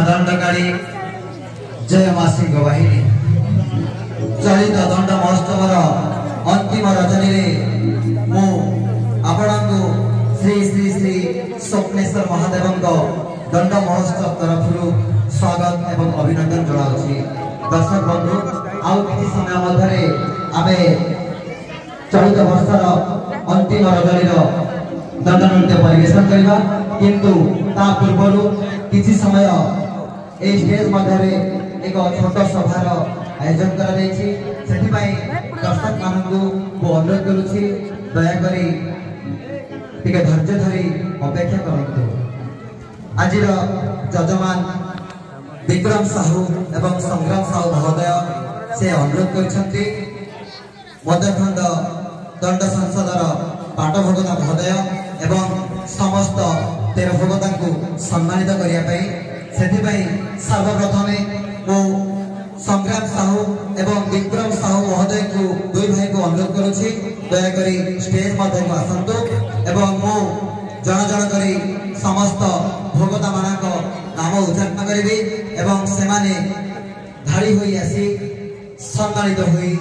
दंडकारी जय माँ सिंह वाहिनी चलित दंड महोत्सव अंतिम रजनी मु आपण को श्री श्री श्री स्वप्नेश्वर महादेव दंड महोत्सव तरफ स्वागत एवं अभिनंदन जनाऊँगी। दर्शक बंधु आउ किसी समय मध्य आम चलित वर्षर अंतिम रजनी दंड नृत्य परिवेशन करवा किंतु ता पूर्व किसी समय ए स्टेज मध्य एक छोट सभार आयोजन कर दर्शक मानू अनुरोध करुच्ची दयाकोरी धैर्य धरी अपेक्षा करते। आज जजमान विक्रम साहू एवं संग्राम साहू महोदय से अनुरोध कर मध्यखंड दंड संसदर पाटभगता महोदय एवं समस्त तेर भगता को सम्मानित करने सर्वप्रथमे मु संग्राम साहू एवं विक्रम साहू महोदय को दुई भाई को अनुरोध करुच्ची दयाकोरी स्टेज मध्य को आसतु एवं मु जन जन करी समस्त भगता मानक नाम उच्चारण करी एवं सेमाने धाड़ी हुई आसी सम्मानित हुई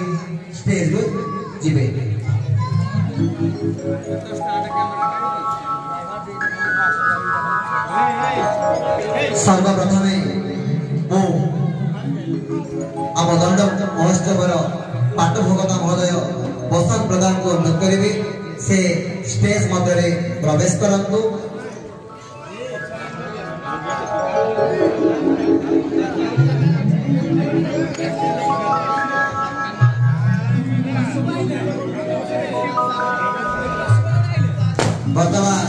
स्टेज को जीवे। सर्वप्रथमे मु आम दंड महोत्सव पाटभगता महोदय बसंत प्रधान को अनुरोध करी से स्टेज मध्य प्रवेश करंतु। वर्तमान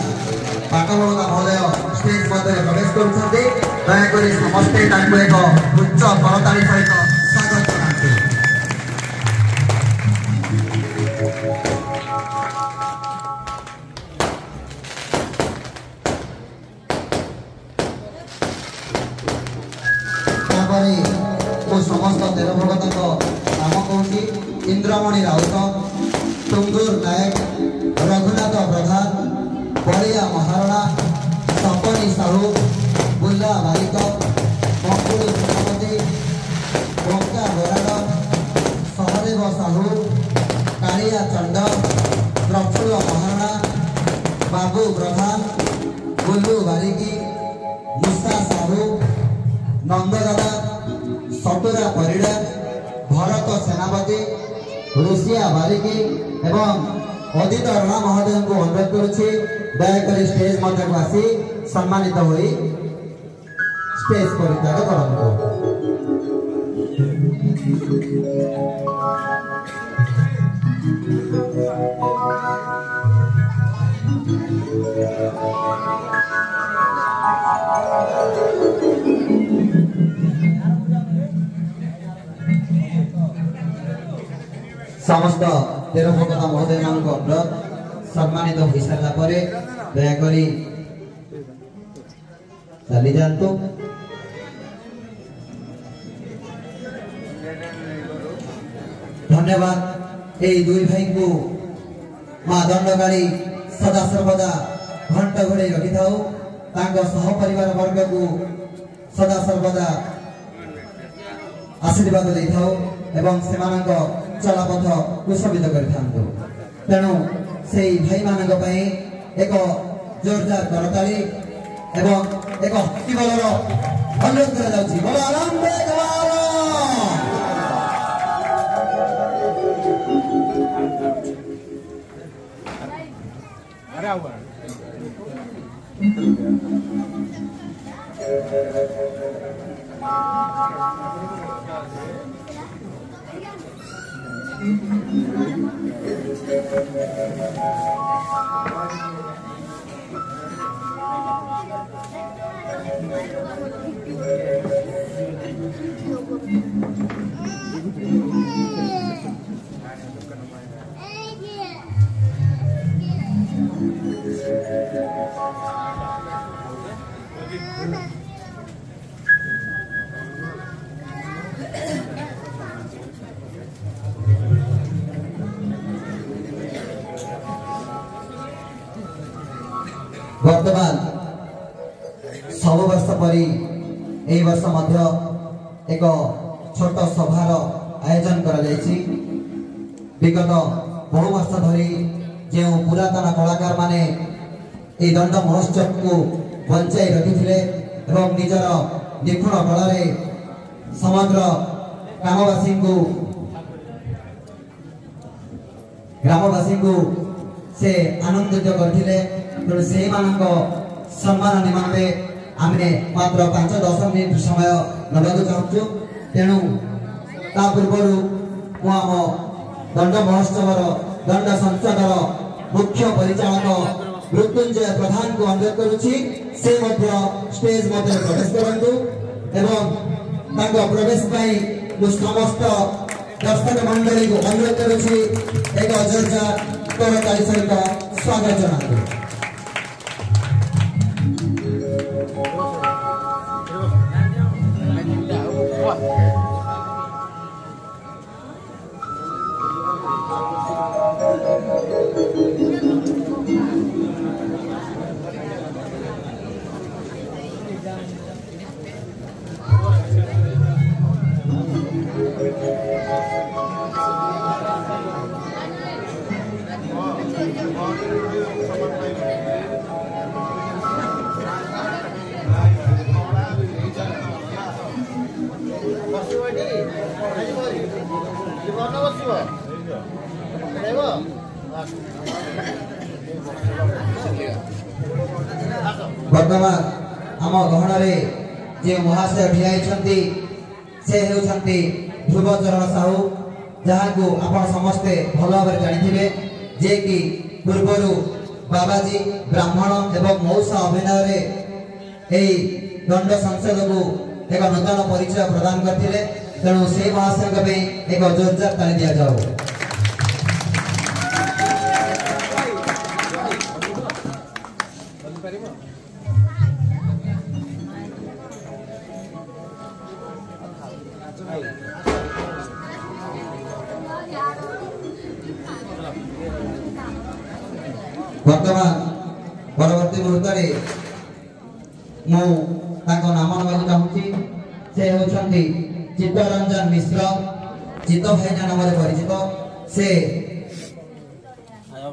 पाटभगता महोदय स्टेज मध्य प्रवेश करुछन्ते दयाकोरी समस्ते तांको एक उच्च करताली सहित स्वागत करते। समस्त तेर भगता नाम कहूँ इंद्रमणि राउत, टुंगुर नायक, रघुनाथ प्रधान, बलिया महारणा, सपनी साहू, बुल्ला बारिक, मंगुल सेनापति, बंका बराड़, सहदेव साहू, कालिया चंड, प्रफुल्ल महारणा, बाबू प्रधान, बुल्लू बारिकी, मुसा साहू, नंददादा, सटुरा परिड़ा, भरत सेनापति, ऋषिया बारिकी एवं अदित रणा महोदय को अनुरोध करुच्ची दयाकोरी स्टेज मध्य को आसी सम्मानित होई स्टेज परित्याग करंतु। समस्त तेर भगता महोदय मान अनुरोध सम्मानित हो सारा पर दयाकोरी चली जातु। धन्यवाद ए दुई भाई को माँ दंडकारी सदा सर्वदा घंट घोड़े रखि था सह परिवार वर्ग को सदा सर्वदा आशीर्वाद दे था एवं सेमानक चलापथ कुशमित करूँ। तेणु से भाई मान एक जोरदार करताली एवं एक हकी बलर अनुरोध वर्तमान सब वर्ष परी এই वर्ष मध्य एक छोट सभार आयोजन करा जायछि। विगत बहु वर्ष धरी जो पुरातन कलाकार माने ए दंड महोत्सव को बंचाई रखिथिले एवं निजर निपुण कला समग्र ग्रामवासी को से आनंदित करथिले। तेणु से सम्मान निमंते आमने मात्र 5-10 मिनिट समय नबाक चाहूँ। तेणु ता पूर्व आम दंड महोत्सव दंड संसदर मुख्य परिचालक मृत्युंजय प्रधान को अनुरोध करुछि से स्टेज मध्य प्रवेश करंतु एवं ताको प्रवेश पाई समस्त दर्शक मंडली को अनुरोध करुछि एक जोरदार करताली सहित स्वागत जनातु। वर्तमान आम गहन जे महाशय ठियाई से होती ध्रुवचरण साहू जहाँ को आप समस्ते भल भाव जानी जे कि पूर्वर बाबाजी ब्राह्मण एवं मौसा अभिनय दंड संसद को एक नूतन परिचय प्रदान करते। तेणु से महाशय एक जोरदार ताली दि जाऊ। वर्तमान परवर्ती मुहूर्त नाम नवा चाहूँगी। से होती चित्तरंजन मिश्र चित्त भाईना नाम परिचित। से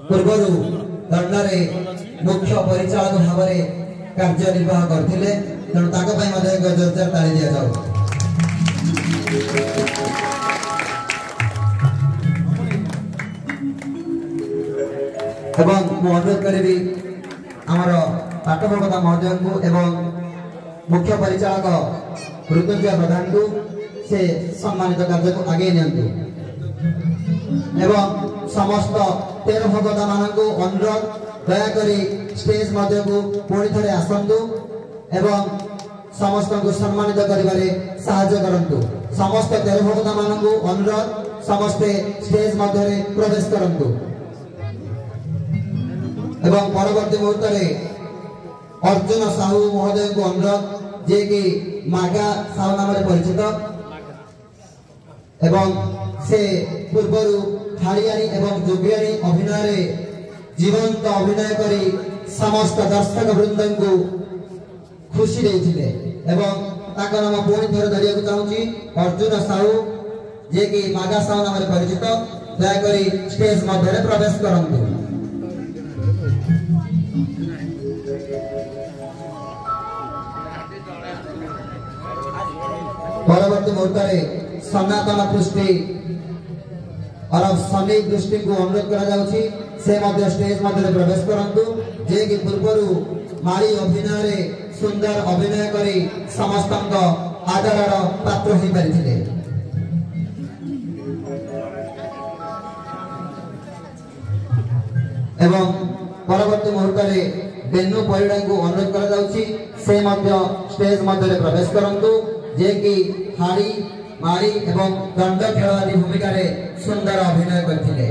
पूर्वर दंडरे मुख्य परिचालक भाव कार्यनिर्वाह करते। तेणु एक जोरदार ताली दि जाऊ। अनुरोध करी आमर पाठप्रवक्ता महोदय को एवं मुख्य परिचालक मृत्युंजय प्रधान को से सम्मानित कार्य को आगे नियंतु एवं समस्त 13 भगवता मान को अनुरोध दयाकोरी स्टेज मध्य को पुणी थे आसतु एवं समस्त को सम्मानित करिबारे सहायता करंतु। समस्त 13 भगवता मान को अनुरोध समस्ते स्टेज मध्य प्रवेश करंतु एवं परवर्ती मुहूर्त अर्जुन साहू महोदय को अनुरोध जे कि मागा साहू नाम परिचित एवं से पूर्वर थाड़ियारी एवं जोगियारी अभिनय जीवंत अभिनय करी समस्त दर्शक वृंद को खुशी देते एवं नाम पुणी थोड़े धरिया चाहूँगी। अर्जुन साहू जे कि मागा साहू नाम परिचित दयाकोरी स्टेज मध्य प्रवेश करंतु। परवर्ती मुहूर्त सनातन पृष्टि और सनी दृष्टि को अनुरोध करा स्टेज मध्य प्रवेश करंतु जे कि पूर्वर माली अभिनय सुंदर अभिनय करी समस्त आदर पात्र हो पारिथिले। एवं परवर्ती मुहूर्त बेनु परिड़ा को अनुरोध करा स्टेज मध्य प्रवेश करंतु जे कि हाड़ी मारी एवं दंड खेल आदि भूमिका रे सुंदर अभिनय करथिले।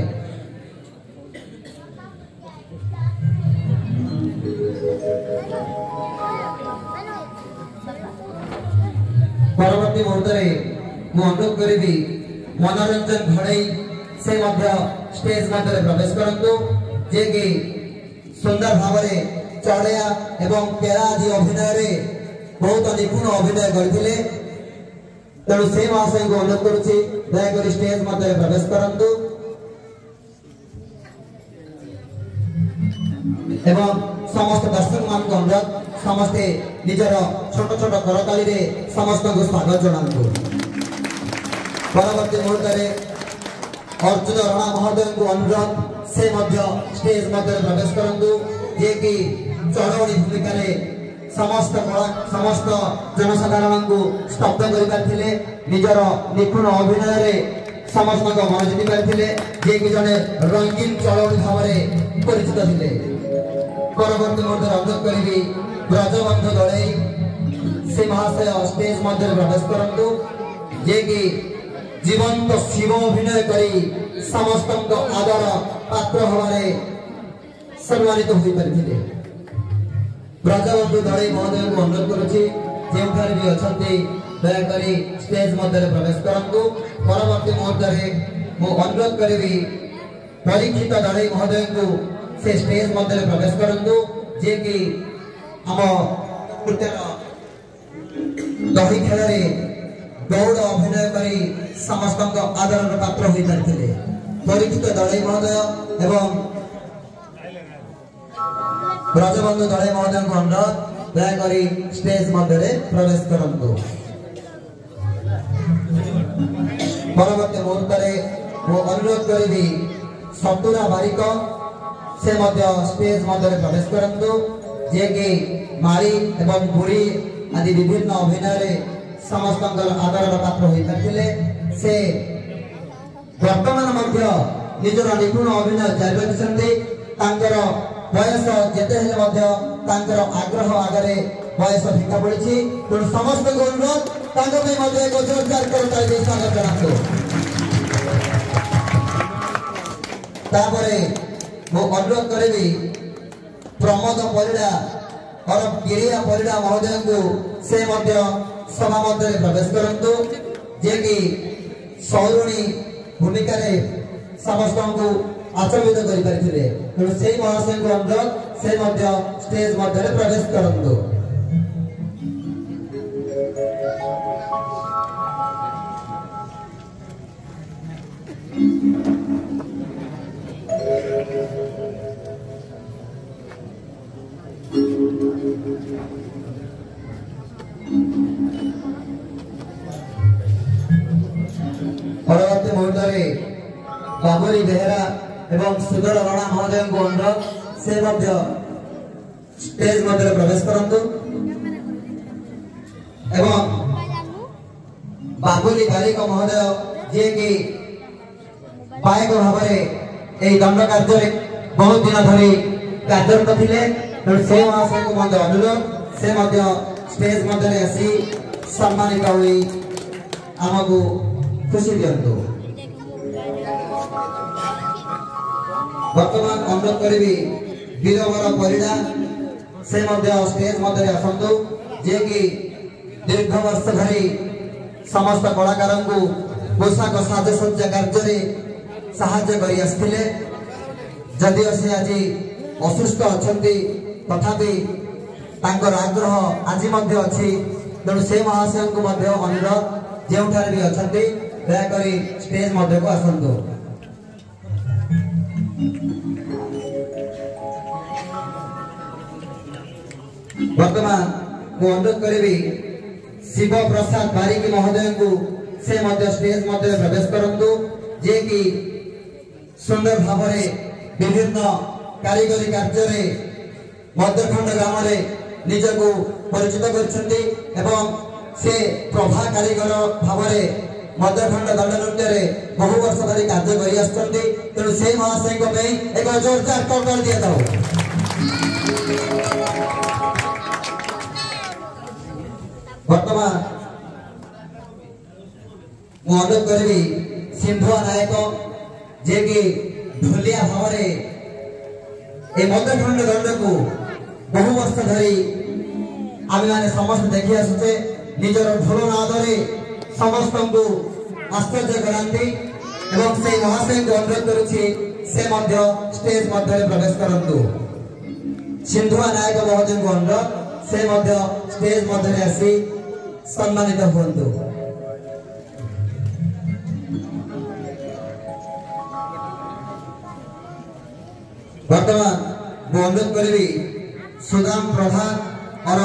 परवर्ती मुहूर्त मु अनुरोध करी मनोरंजन घड़ई से स्टेज मध्य प्रवेश करंतु जे कि सुंदर भाव चढ़िया एवं केला आदि अभिनय बहुत निपुण अभिनय करथिले तेणु से महाशय को अनुरोध करुछि दयाकरी स्टेज मध्य प्रवेश करंतु एवं समस्त दर्शक मान को अनुरोध समस्ते निजर छोट छोट करताली रे समस्त को स्वागत जणांतु। परवर्ती मुहूर्त रे अर्जुन राणा महोदय को अनुरोध से मध्य स्टेज मध्य प्रवेश करंतु जे कि चढ़वणी भूमिका रे समस्त जनसाधारण को स्तब्ध कर पारथिले निजर निपुण अभिनय रे समस्त को मन जीति पारथिले जे कि जने रंगीन चढ़वणी भाव में परिचित थिले। परवर्ती मुहूर्त अनुरोध करी ब्रजबंधु दलई से महाशय स्टेज मध्य प्रवेश करंतु जे कि जीवंत शिव अभिनय करी समस्त आदर पात्र हमारे सम्मानित हो पारथिले। ब्रजबंधु दलई महोदय को अनुरोध करुछि जेउठार भी अछंती दयाकरी स्टेज मध्य प्रवेश करंतु। परवर्ती मुहूर्त रे मो अनुरोध करिवि परीक्षित दलई महोदय को से स्टेज मध्य प्रवेश करंतु जे कि हम दही खेल दौड़ अभिनय करी समस्त आदर पात्र हो पारथिले। परीक्षित दलई महोदय एवं ब्रजबंधु दलई महोदय को अनुरोध दयाकरी स्टेज मध्य प्रवेश करंतु। परवर्ती मुहूर्त वो अनुरोध करी सतुरा बारिक से मध्य स्टेज मध्य प्रवेश करंतु जे कि मारी एवं बुढ़ी आदि विभिन्न अभिनय रे समस्त आदर पात्र हो पारथिले। से वर्तमान मध्य निजर निपुण अभिनय जारी रखिसंती। तांकर बयस जेते हेले मध्य तांकर आग्रह आगरे बयस फिका पड़िछि तेणु समस्त को अनुरोध तांको पे मध्य एक जोरदार करताली दे स्वागत जणातो। तापरे वो अनुरोध करेबी प्रमोद परिड़ा और गिरिया परिड़ा महोदय को से मध्य सभा मध्य प्रवेश करंतु जे कि सौरुणी भूमिका रे समस्त को आचरित कर पारथिले तेणु से महाशय को अनुरोध से मध्य स्टेज मध्य प्रवेश करंतु। परवर्ती मुहूर्त बाबुरी बेहरा एवं सुदर राणा महोदय को अनुरोध से मध्य स्टेज मध्य प्रवेश करंतु एवं बाबुली बालिक महोदय जे कि पायक भाव में दंड कार्य बहुत दिन धरी कार्यरत थिले तेणु से महाशय को मध्य अनुरोध से मध्य स्टेज मध्य आसी सम्मानित हुई आमको खुशी दिंतु। वर्तमान अनुरोध करी वीरवर परिड़ा से मध्य स्टेज मध्य आसतु जे कि दीर्घ वर्ष धरी समस्त कलाकार को पोशाक साजसज्जा कार्य साहाय्य करी आसथिले। जदिओ से आज असुस्थ अछंती तथापि तांकर आग्रह आज मध्य अछि तेणु से महाशय को मध्य अनुरोध जेउठार भी अछंती दयाकरी स्टेज मध्य को आसतु। वर्तमान मु अनुरोध करी शिव प्रसाद बारिक महोदय को से मध्य स्टेज मध्य प्रवेश करंतु जे कि सुंदर भाव विभिन्न कारीगरी कार्य मध्यखंड ग्राम निजको परिचित करछंती एवं से प्रभा कारीगर भाव मध्यखंड दंड नृत्य बहु वर्ष धरी कार्य कर आसछंती तेणु से महाशय को एक जोरदार करताली दिया जाओ। वर्तमान मु अनुरोध करी सिंधुआ नायक जे कि ढोलिया भाव मध्यखंड दंड को बहु वर्ष धरी आम मैंने समस्त देखी आसुचे निजर ढोल नादरे समस्त को आश्चर्य कराती एवं से महाशय को अनुरोध करुछि से मध्य स्टेज मध्य प्रवेश करंतु। सिंधुआ नायक महोदय को अनुरोध से मध्य स्टेज मध्य आसी सम्मानित हुंतु। वर्तमान मु अनुरोध करी सुदाम प्रधान और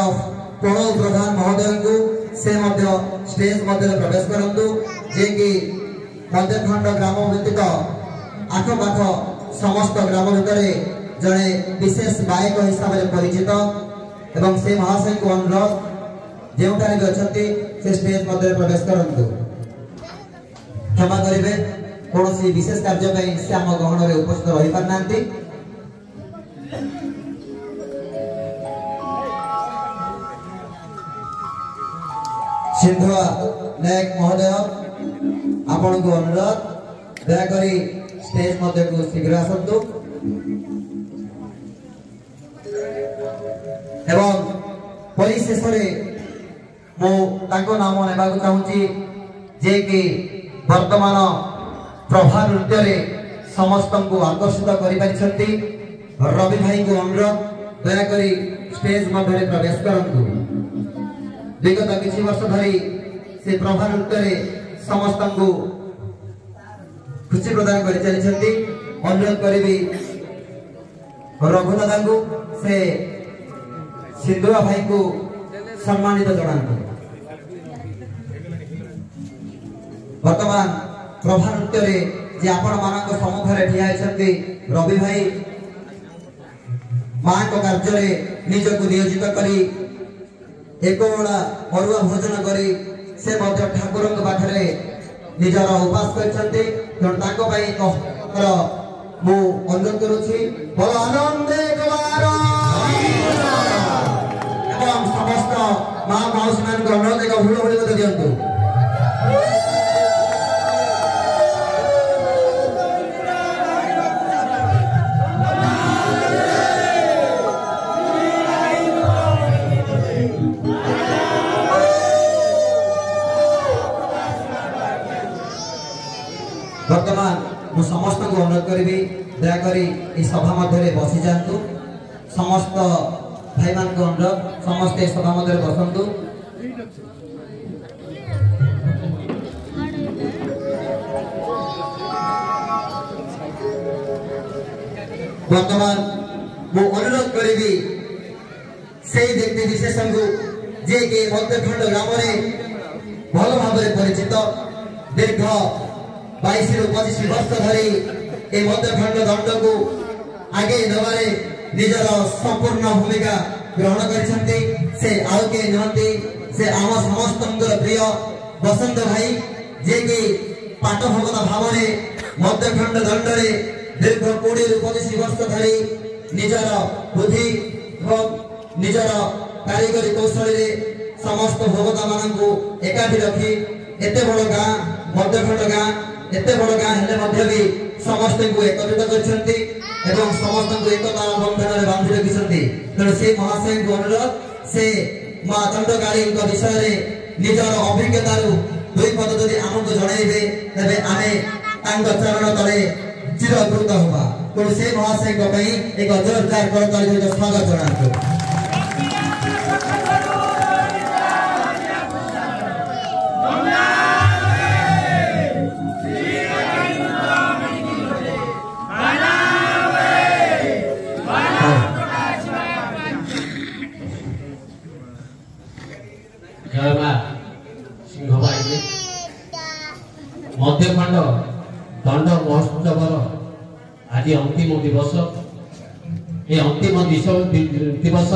प्रणव प्रधान महोदय को से मध्य स्टेज मध्य प्रवेश करंतु जे कि मध्यखंड ग्राम व्यतीत आखपाख समस्त ग्राम भितर जड़े विशेष गायक हिसाब से परिचित एवं से महाशय को अनुरोध जो भी अच्छा से स्टेज मध्य प्रवेश करंतु। क्षमा करेंगे कौन विशेष कार्य से आम गहन में उपस्थित रही पारना। सिंधुआ नायक महोदय आपण को अनुरोध दयाकरी स्टेज मध्य को शीघ्र आसतु एवं परिशेष मु ताको नाम नेबाक चाहूँगी जे कि वर्तमान प्रभा नृत्य रे समस्त को आकर्षित करि रवि भाई को अनुरोध दयाकरी स्टेज मध्य प्रवेश करंतु। विगत किसी वर्ष धरी से प्रभा नृत्य समस्त को खुशी प्रदान कर चली अनुरोध करी रघुनाथा को से सिंधुआ भाई को सम्मानित जनातु। वर्तमान प्रभा नृत्य जे आपण मान सम्मुखें ठिया रवि भाई मां कार्य निजक नियोजित करी एक बेला अरुआ भोजन करी से ठाकुर पाखे निजर उपास करते मु अनुरोध करुछि समस्त माँ मौसी मान अनुरोध एक हुड़ हुड़ी मत दिंतु। वर्तमान मु समस्त को अनुरोध करी दयाकरी इस सभा मध्य बसी जातु। समस्त भाई मान को अनुरोध समस्त सभा मध्य बसतु। वर्तमान मु अनुरोध करी से व्यक्ति विशेष को जे कि मध्यखंड ग्राम भल भाव परिचित दीर्घ 22 ରୁ 25 वर्ष धरी ए मध्यखंड दंड को आगे नबारे निजर संपूर्ण भूमिका ग्रहण करिसंती। से आउ के नहंती से आम समस्त प्रिय बसंत भाई जे कि पाठ भगत भाव मध्यखंड दंड रे दीर्घ 20 ରୁ 25 वर्ष धरी निजर बुद्धि और निजर कारीगरी कौशल समस्त भगत मान एकाठी रखी एते बड़ गाँ मध्यखंड गाँ एते बड़ गाँ हेले भी समस्त को एकत्रित करछंती एवं समस्त को एकता बंधन में बांधि रखिसंती। तेणु से महाशय को अनुरोध से माँ दंडकारी विषय में निजर अभिज्ञता दुई पद जदि आमको जनइबे तबे आमे तांको चरण तले चिरकृत होबा। तेणु से महाशय को पई एक जोरदार करताली सहित स्वागत जणातु। मध्यखंड दंड महोत्सव आज अंतिम दिवस ये अंतिम दिवस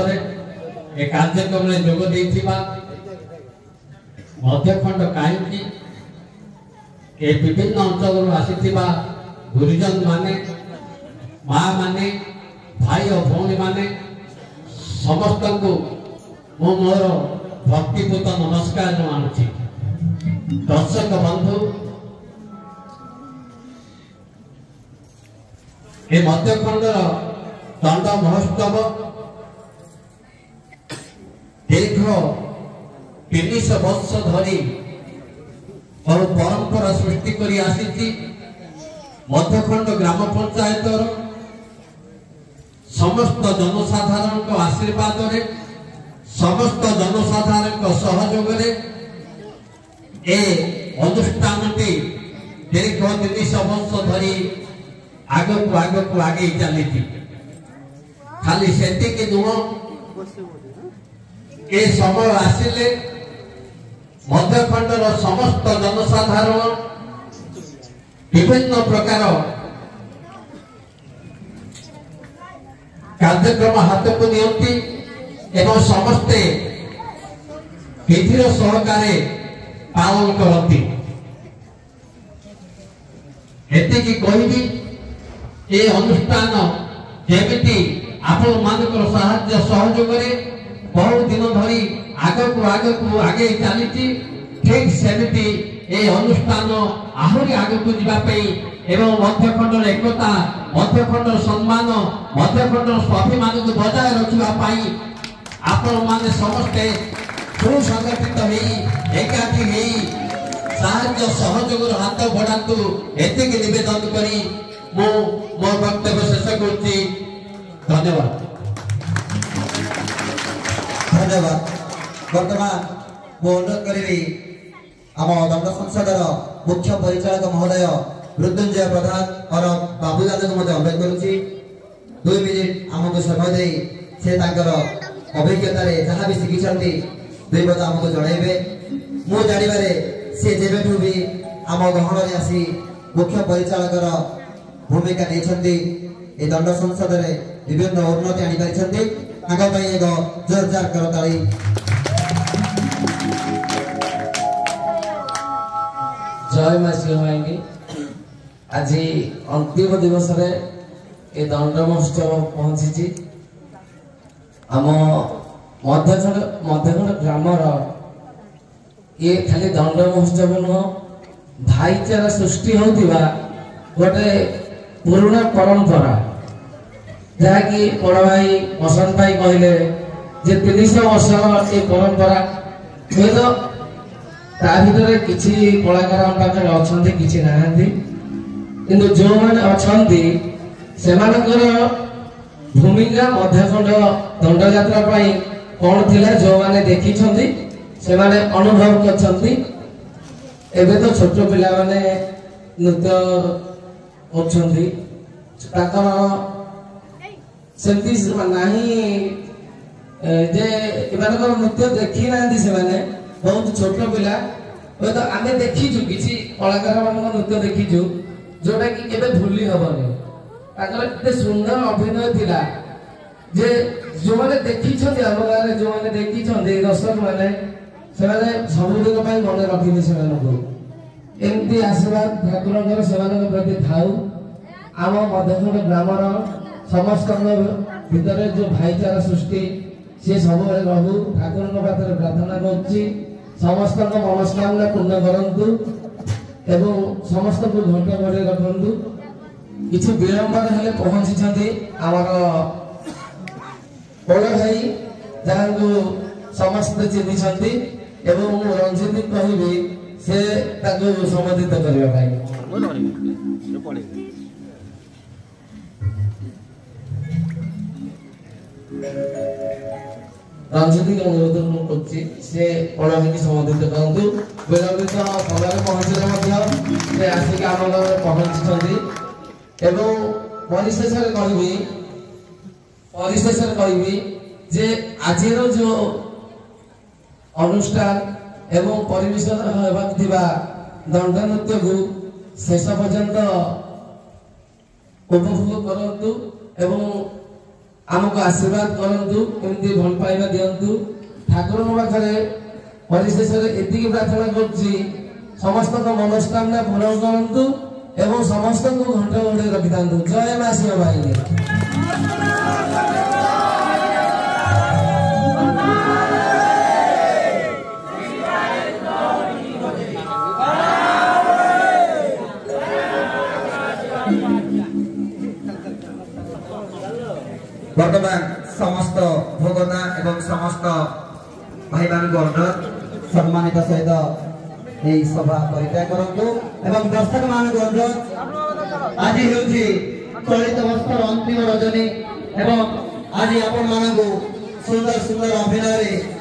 ए कार्यक्रम में जोग देथिबा मध्यखंड कहीं ए विभिन्न अंचल आसीथिबा गुरुजन माने माँ माने भाई और भौणी माने समस्त को मो मोर भक्तिपूत नमस्कार जनाऊँगी। दर्शक बंधु ए मध्यखंडर दंड महोत्सव दीर्घ 300 वर्ष धरी और परंपरा सृष्टि करी आसी मध्यखंड ग्राम पंचायत समस्त जनसाधारण आशीर्वाद समस्त जनसाधारण सहयोग ए अनुष्ठान दीर्घ 300 वर्ष धरी आग को आगे चली खाली से नुह ए समय आसिले मध्यखंडर समस्त जनसाधारण विभिन्न प्रकार कार्यक्रम हाथ को नियंती एवं समस्ते विधिर सहकारे पालन करती एतिकी कहबी ए अनुष्ठान जेमिति आपण मानकर साहाय्य सहयोग बहुत दिन धरी आग को आगे चली ठीक सेमिति ए अनुष्ठान आहरी आग को जीवाई एवं मध्यखंडर एकता मध्यखंडर सम्मान मध्यखंडर स्वाभिमान को बजाय रखापी आपण माने समस्ते सुसंगठित एकाठी साहाय्य सहयोग हाथ बढ़ातु एतिक निवेदन करी मो वक्तव्य शेष करुच्ची। धन्यवाद। धन्यवाद। वर्तमान मु अनुरोध करी आम दंड संसदर मुख्य परिचालक महोदय मृत्युंजय प्रधान और बाबूलाल को अनुरोध करुच्ची 2 मिनिट आमको समय दे से अभिज्ञतार जहाँ भी शिखी 2 पद आमको जनइबे मु जानवे सी जेबेठू भी आम गहन में आसी मुख्य परिचालकर भूमिका नहीं दंड संसद में विभिन्न उन्नति आनी एक जोरदार करताली। जय माँ शिवमायी आज अंतिम दिवस रे ए दंड महोत्सव पहुंची आम मध्यखंड ग्रामर ये खाली दंड महोत्सव नुह भाईचारा सृष्टि होतिबा गोटे पुराना परंपरा जहाँकि बड़ भाई बसंत भाई कहले जे 300 वर्ष ये परंपरा हुए तो ता भीतर किछि कलाकार पाखे अछंती किछि नाहंती किंतु जो माने अछंती सेमानकर भूमिका मध्यखंड दंड यात्रा पाई कौन थिला जो माने देखि छंती से माने अनुभव करछंती एबे तो छोट पिला माने नृत्य करछंती ताकर सेंती नाही जे इमानकर नृत्य देखि नांदी से माने बहुत छोट पिला तो आमे देखिछु किछि कलाकार मानक नृत्य देखिछु जोटा कि केबे भूली हबनी ताकर एते सुंदर अभिनय थिला जे जो माने देखिछथि हम गारे जो माने देखिछथि दर्शक माने से माने सबुदिन पई मने रखिबे से मानको एमती आशीर्वाद ठाकुरଙ୍କର ସେମାନଙ୍କ प्रति थाउ आम मध्यखंड ग्रामर समस्त भितर जो भाईचारा सृष्टि से सब रहू ठाकुर पात्र प्रार्थना करुच्ची समस्त मनस्कामना पूर्ण करंतु एवं समस्त को घंटा बढ़े रखंतु किछि विलंबर हेले पहुंची छथि आमर बड़ भाई जहां को समस्त चिन्ही छथि एवं रंजित कहबी से ताको संबोधित करबा भाई रंजित को अनुरोध करछि से बड़ भाई संबोधित करंतु विलंबित समय पहुंचले मध्य से आसिक आम पहुंची छथि एवं परिशेष कहबी जे आज जो अनुष्ठान एवं परिवेशन होगा दंड नृत्य को शेष पर्यंत उपभोग करंतु एवं आमको आशीर्वाद करंतु केमती भल पाइबा दियंतु ठाकुर पाखरे परिशेष एतिकी प्रार्थना करछि समस्त मनस्कामना पूर्ण करंतु एवं समस्त को घंटा घंटे रखि थांतु। जय मां शिव भाई। वर्तमान समस्त भोगता एवं समस्त भाई मान को अनुरोध सम्मानित सहित यही सभा परित्याग करंतु एवं दर्शक मान को अनुरोध आज हेउछि चलित वर्षर अंतिम रजनी एवं आज आपण मान को ସୁନ୍ଦର ସୁନ୍ଦର ଅଭିନୟରେ